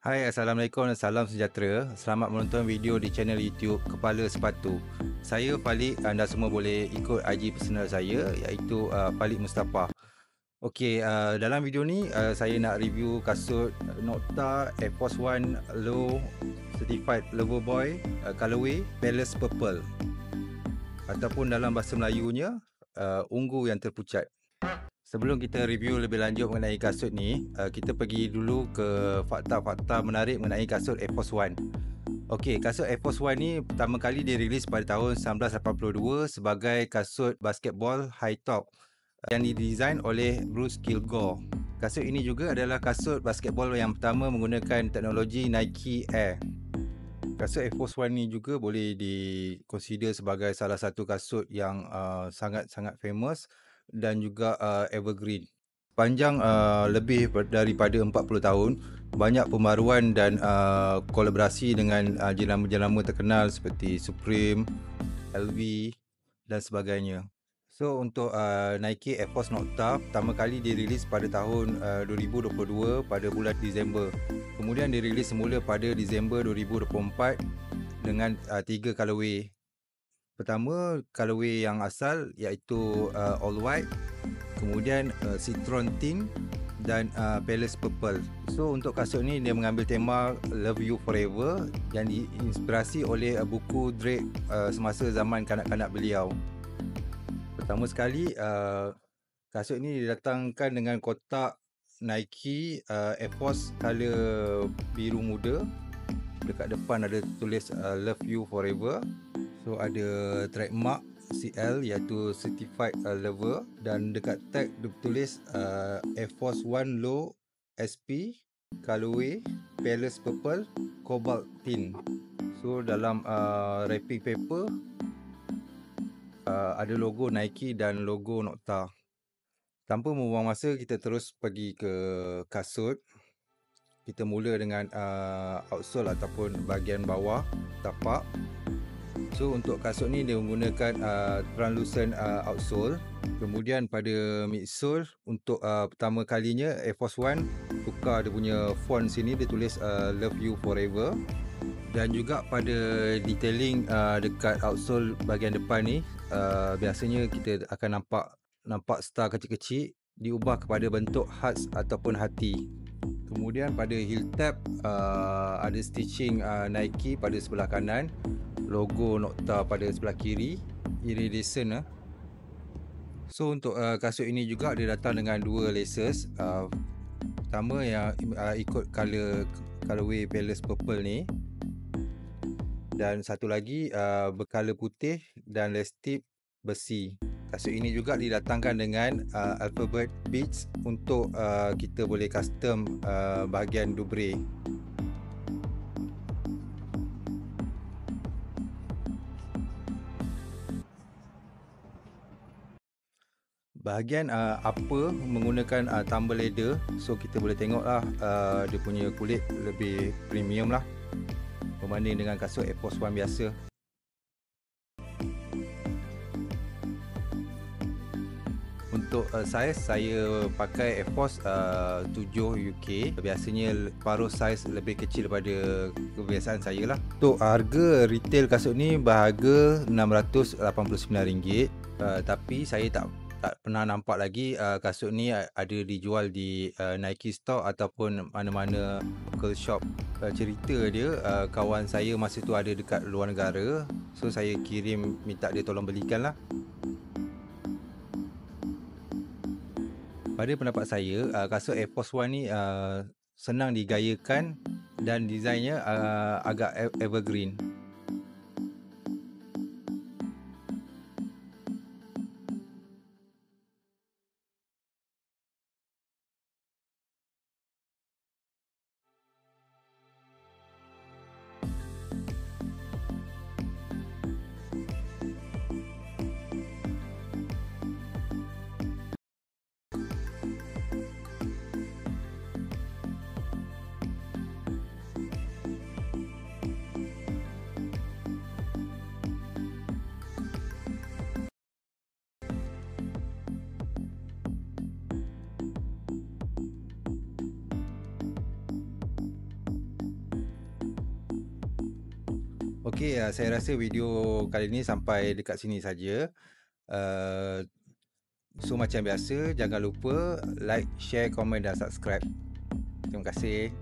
Hai, Assalamualaikum dan salam sejahtera. Selamat menonton video di channel YouTube Kepala Sepatu. Saya Falik, anda semua boleh ikut IG personal saya iaitu Falik Mustafa. Okey, dalam video ni saya nak review kasut Nocta Air Force One Low Certified Lover Boy colorway Palace Purple, ataupun dalam bahasa Melayunya ungu yang terpucat. Sebelum kita review lebih lanjut mengenai kasut ni, kita pergi dulu ke fakta-fakta menarik mengenai kasut Air Force One. Okey, kasut Air Force One ni pertama kali dirilis pada tahun 1982 sebagai kasut basketball high top yang didesain oleh Bruce Kilgore. Kasut ini juga adalah kasut basketball yang pertama menggunakan teknologi Nike Air. Kasut Air Force One ni juga boleh dikonsider sebagai salah satu kasut yang sangat-sangat famous dan juga evergreen. Panjang lebih daripada 40 tahun, banyak pembaruan dan kolaborasi dengan jenama-jenama terkenal seperti Supreme, LV dan sebagainya. So untuk Nike Air Force Nocta pertama kali dirilis pada tahun 2022 pada bulan Disember. Kemudian dirilis semula pada Disember 2024 dengan 3 colorway. Pertama, colorway yang asal iaitu all white, kemudian citron tint dan palace purple. So untuk kasut ni dia mengambil tema Love You Forever yang diinspirasi oleh buku Drake semasa zaman kanak-kanak beliau. Pertama sekali, kasut ni didatangkan dengan kotak Nike Air Force color biru muda. Dekat depan ada tulis Love You Forever. So ada trademark CL iaitu Certified Lover, dan dekat tag ditulis Air Force One Low SP colorway Palace Purple Cobalt Tint. So dalam wrapping paper ada logo Nike dan logo Nocta. Tanpa membuang masa, kita terus pergi ke kasut. Kita mula dengan outsole ataupun bahagian bawah tapak. So untuk kasut ni dia menggunakan translucent outsole. Kemudian pada midsole, untuk pertama kalinya Air Force One tukar dia punya font sini, dia tulis Love You Forever. Dan juga pada detailing dekat outsole bahagian depan ni, biasanya kita akan nampak star kecil-kecil diubah kepada bentuk hearts ataupun hati. Kemudian pada heel tab ada stitching Nike pada sebelah kanan, logo Nocta pada sebelah kiri, iridescent. So untuk kasut ini juga dia datang dengan dua laces. Pertama yang ikut colorway Palace Purple ni, dan satu lagi bercolor putih dan lace tip besi. Kasut ini juga didatangkan dengan alphabet beads untuk kita boleh custom bahagian dubre. Bahagian upper menggunakan tumble leather. So kita boleh tengoklah dia punya kulit lebih premium lah berbanding dengan kasut Air Force One biasa. Untuk saiz, saya pakai Air Force 7 UK. Biasanya paruh saiz lebih kecil daripada kebiasaan saya lah. Untuk harga retail kasut ni berharga RM689. Tapi saya tak pernah nampak lagi kasut ni ada dijual di Nike Store ataupun mana-mana local shop. Cerita dia, kawan saya masa tu ada dekat luar negara. So saya minta dia tolong belikan lah. Pada pendapat saya, kasut Air Force One ni senang digayakan dan desainnya agak evergreen. Okey, saya rasa video kali ni sampai dekat sini saja. Uh, so macam biasa, jangan lupa like, share, komen dan subscribe. Terima kasih.